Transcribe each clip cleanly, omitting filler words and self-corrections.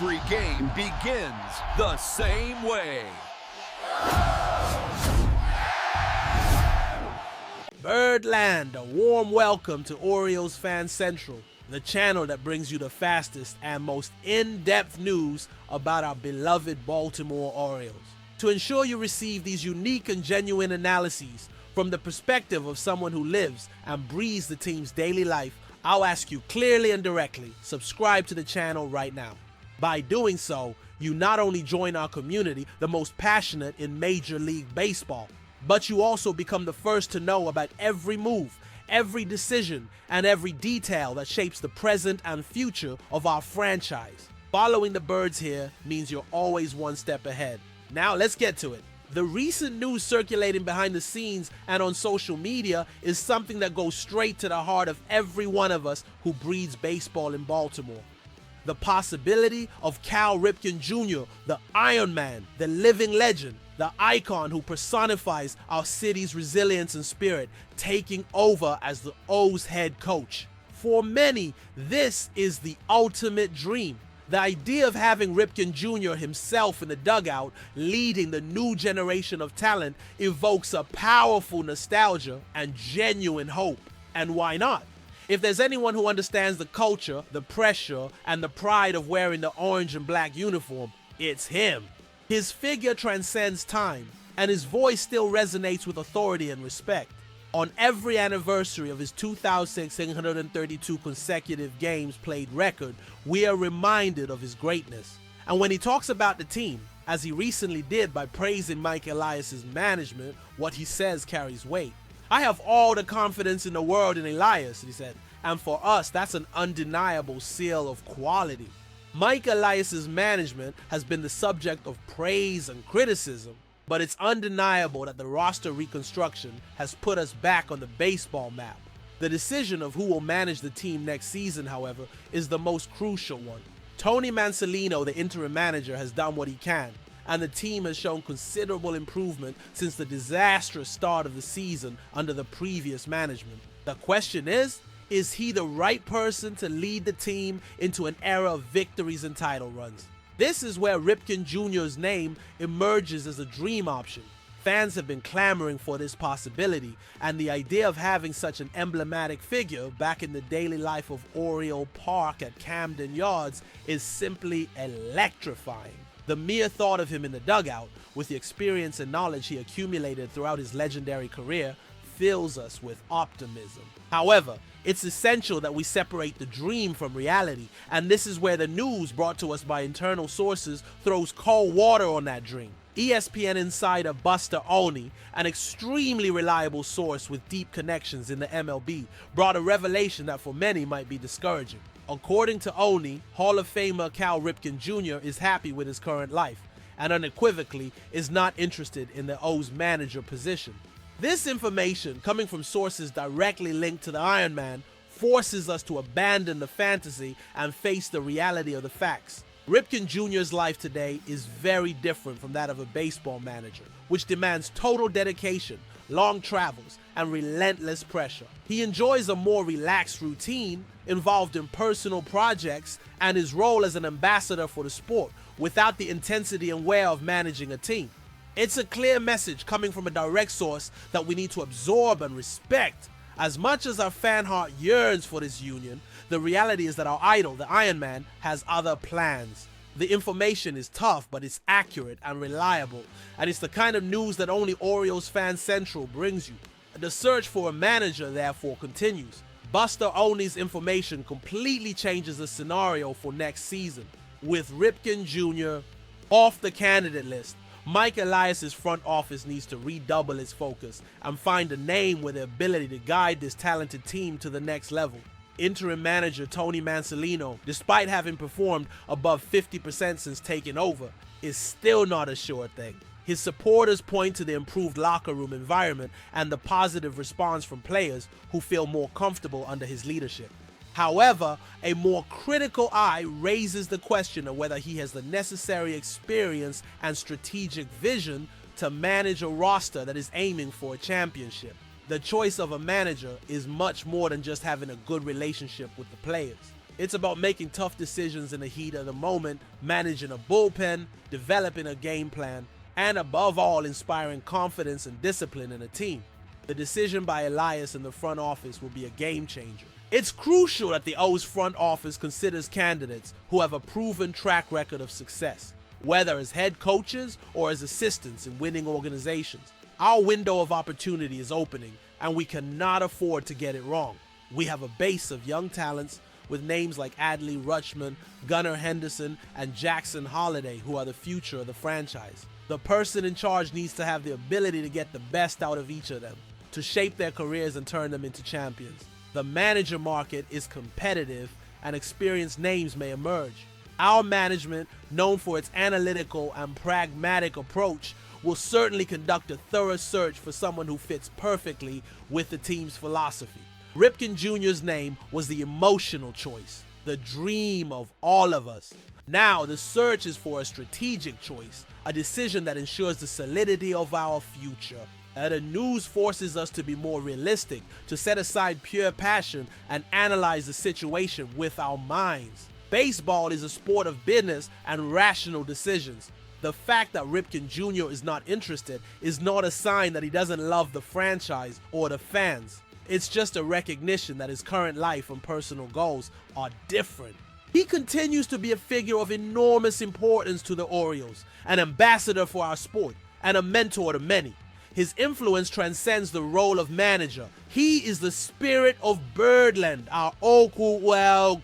Every game begins the same way. Birdland, a warm welcome to Orioles Fan Central, the channel that brings you the fastest and most in-depth news about our beloved Baltimore Orioles. To ensure you receive these unique and genuine analyses from the perspective of someone who lives and breathes the team's daily life, I'll ask you clearly and directly, subscribe to the channel right now. By doing so, you not only join our community, the most passionate in Major League Baseball, but you also become the first to know about every move, every decision, and every detail that shapes the present and future of our franchise. Following the birds here means you're always one step ahead. Now let's get to it. The recent news circulating behind the scenes and on social media is something that goes straight to the heart of every one of us who breathes baseball in Baltimore. The possibility of Cal Ripken Jr., the Iron Man, the living legend, the icon who personifies our city's resilience and spirit, taking over as the O's head coach. For many, this is the ultimate dream. The idea of having Ripken Jr. himself in the dugout, leading the new generation of talent, evokes a powerful nostalgia and genuine hope. And why not? If there's anyone who understands the culture, the pressure, and the pride of wearing the orange and black uniform, it's him. His figure transcends time, and his voice still resonates with authority and respect. On every anniversary of his 2,632 consecutive games played record, we are reminded of his greatness. And when he talks about the team, as he recently did by praising Mike Elias's management, what he says carries weight. "I have all the confidence in the world in Elias," he said, "and for us, that's an undeniable seal of quality." Mike Elias's management has been the subject of praise and criticism, but it's undeniable that the roster reconstruction has put us back on the baseball map. The decision of who will manage the team next season, however, is the most crucial one. Tony Mansolino, the interim manager, has done what he can, and the team has shown considerable improvement since the disastrous start of the season under the previous management. The question is he the right person to lead the team into an era of victories and title runs? This is where Ripken Jr.'s name emerges as a dream option. Fans have been clamoring for this possibility, and the idea of having such an emblematic figure back in the daily life of Oriole Park at Camden Yards is simply electrifying. The mere thought of him in the dugout, with the experience and knowledge he accumulated throughout his legendary career, fills us with optimism. However, it's essential that we separate the dream from reality, and this is where the news brought to us by internal sources throws cold water on that dream. ESPN insider Buster Olney, an extremely reliable source with deep connections in the MLB, brought a revelation that for many might be discouraging. According to Olney, Hall of Famer Cal Ripken Jr. is happy with his current life, and unequivocally is not interested in the O's manager position. This information, coming from sources directly linked to the Iron Man, forces us to abandon the fantasy and face the reality of the facts. Ripken Jr.'s life today is very different from that of a baseball manager, which demands total dedication, long travels, and relentless pressure. He enjoys a more relaxed routine, involved in personal projects, and his role as an ambassador for the sport, without the intensity and wear of managing a team. It's a clear message coming from a direct source that we need to absorb and respect. As much as our fan heart yearns for this union, the reality is that our idol, the Iron Man, has other plans. The information is tough, but it's accurate and reliable, and it's the kind of news that only Orioles Fan Central brings you. The search for a manager, therefore, continues. Buster Olney's information completely changes the scenario for next season. With Ripken Jr. off the candidate list, Mike Elias's front office needs to redouble its focus and find a name with the ability to guide this talented team to the next level. Interim manager Tony Mansolino, despite having performed above 50% since taking over, is still not a sure thing. His supporters point to the improved locker room environment and the positive response from players who feel more comfortable under his leadership. However, a more critical eye raises the question of whether he has the necessary experience and strategic vision to manage a roster that is aiming for a championship. The choice of a manager is much more than just having a good relationship with the players. It's about making tough decisions in the heat of the moment, managing a bullpen, developing a game plan, and above all, inspiring confidence and discipline in a team. The decision by Elias in the front office will be a game changer. It's crucial that the O's front office considers candidates who have a proven track record of success, whether as head coaches or as assistants in winning organizations. Our window of opportunity is opening, and we cannot afford to get it wrong. We have a base of young talents with names like Adley Rutschman, Gunnar Henderson, and Jackson Holliday, who are the future of the franchise. The person in charge needs to have the ability to get the best out of each of them, to shape their careers and turn them into champions. The manager market is competitive, and experienced names may emerge. Our management, known for its analytical and pragmatic approach, will certainly conduct a thorough search for someone who fits perfectly with the team's philosophy. Ripken Jr.'s name was the emotional choice, the dream of all of us. Now the search is for a strategic choice, a decision that ensures the solidity of our future. The news forces us to be more realistic, to set aside pure passion and analyze the situation with our minds. Baseball is a sport of business and rational decisions. The fact that Ripken Jr. is not interested is not a sign that he doesn't love the franchise or the fans. It's just a recognition that his current life and personal goals are different. He continues to be a figure of enormous importance to the Orioles, an ambassador for our sport, and a mentor to many. His influence transcends the role of manager. He is the spirit of Birdland, our "Oh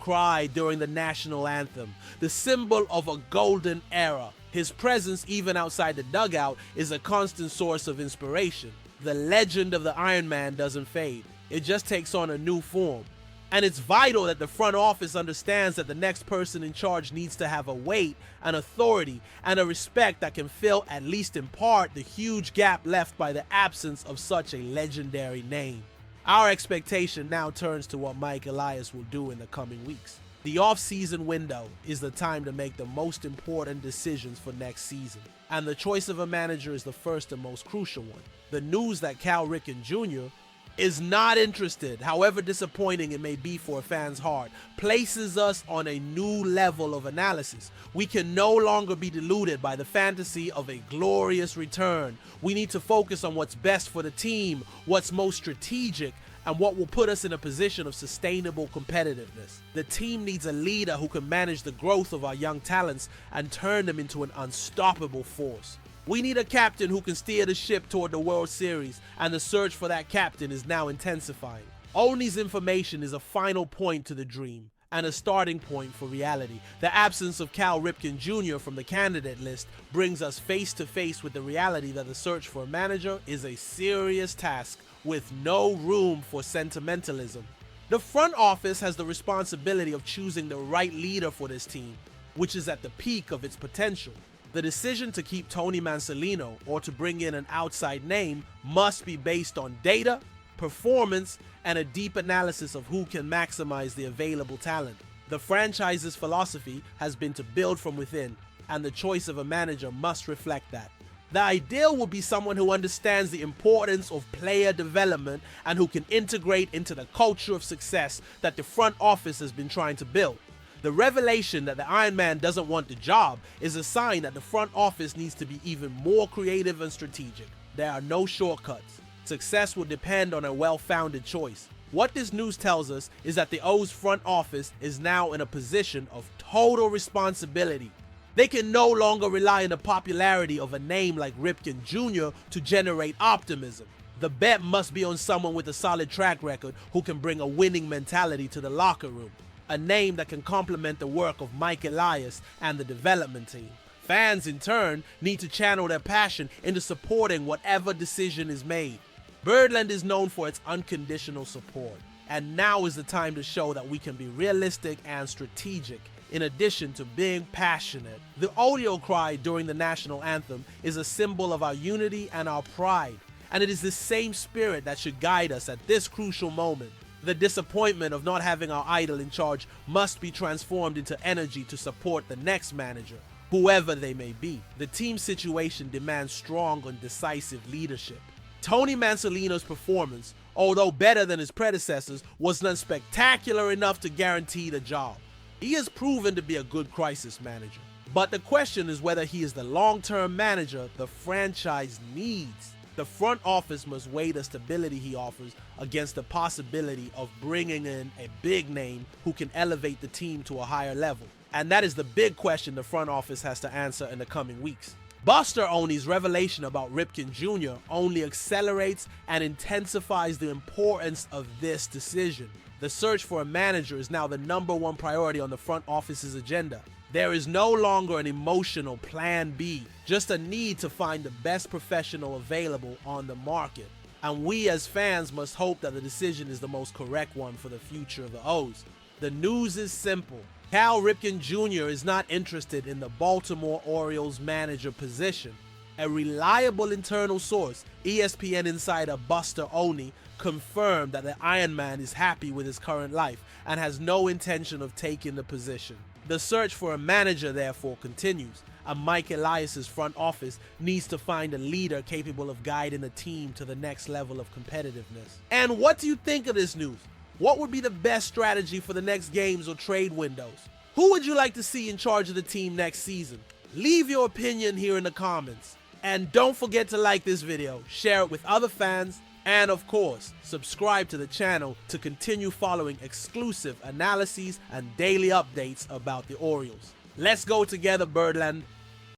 cry" during the national anthem, the symbol of a golden era. His presence, even outside the dugout, is a constant source of inspiration. The legend of the Iron Man doesn't fade. It just takes on a new form. And it's vital that the front office understands that the next person in charge needs to have a weight, an authority, and a respect that can fill, at least in part, the huge gap left by the absence of such a legendary name. Our expectation now turns to what Mike Elias will do in the coming weeks. The off-season window is the time to make the most important decisions for next season, and the choice of a manager is the first and most crucial one. The news that Cal Ripken Jr. is not interested, however disappointing it may be for a fan's heart, places us on a new level of analysis. We can no longer be deluded by the fantasy of a glorious return. We need to focus on what's best for the team, what's most strategic, and what will put us in a position of sustainable competitiveness. The team needs a leader who can manage the growth of our young talents and turn them into an unstoppable force. We need a captain who can steer the ship toward the World Series, and the search for that captain is now intensifying. Olney's information is a final point to the dream and a starting point for reality. The absence of Cal Ripken Jr. from the candidate list brings us face to face with the reality that the search for a manager is a serious task with no room for sentimentalism. The front office has the responsibility of choosing the right leader for this team, which is at the peak of its potential. The decision to keep Tony Mansolino or to bring in an outside name must be based on data, performance, and a deep analysis of who can maximize the available talent. The franchise's philosophy has been to build from within, and the choice of a manager must reflect that. The ideal will be someone who understands the importance of player development and who can integrate into the culture of success that the front office has been trying to build. The revelation that the Iron Man doesn't want the job is a sign that the front office needs to be even more creative and strategic. There are no shortcuts. Success will depend on a well-founded choice. What this news tells us is that the O's front office is now in a position of total responsibility. They can no longer rely on the popularity of a name like Ripken Jr. to generate optimism. The bet must be on someone with a solid track record who can bring a winning mentality to the locker room. A name that can complement the work of Mike Elias and the development team. Fans, in turn, need to channel their passion into supporting whatever decision is made. Birdland is known for its unconditional support, and now is the time to show that we can be realistic and strategic, in addition to being passionate. The audio cry during the national anthem is a symbol of our unity and our pride, and it is the same spirit that should guide us at this crucial moment. The disappointment of not having our idol in charge must be transformed into energy to support the next manager, whoever they may be. The team situation demands strong and decisive leadership. Tony Mansolino's performance, although better than his predecessors, was none spectacular enough to guarantee the job. He has proven to be a good crisis manager, but the question is whether he is the long-term manager the franchise needs. The front office must weigh the stability he offers against the possibility of bringing in a big name who can elevate the team to a higher level. And that is the big question the front office has to answer in the coming weeks. Buster Olney's revelation about Ripken Jr. only accelerates and intensifies the importance of this decision. The search for a manager is now the #1 priority on the front office's agenda. There is no longer an emotional plan B, just a need to find the best professional available on the market. And we as fans must hope that the decision is the most correct one for the future of the O's. The news is simple. Cal Ripken Jr. is not interested in the Baltimore Orioles manager position. A reliable internal source, ESPN insider Buster Olney, confirmed that the Iron Man is happy with his current life and has no intention of taking the position. The search for a manager therefore continues, and Mike Elias's front office needs to find a leader capable of guiding the team to the next level of competitiveness. And what do you think of this news? What would be the best strategy for the next games or trade windows? Who would you like to see in charge of the team next season? Leave your opinion here in the comments. And don't forget to like this video, share it with other fans, and of course, subscribe to the channel to continue following exclusive analyses and daily updates about the Orioles. Let's go together, Birdland.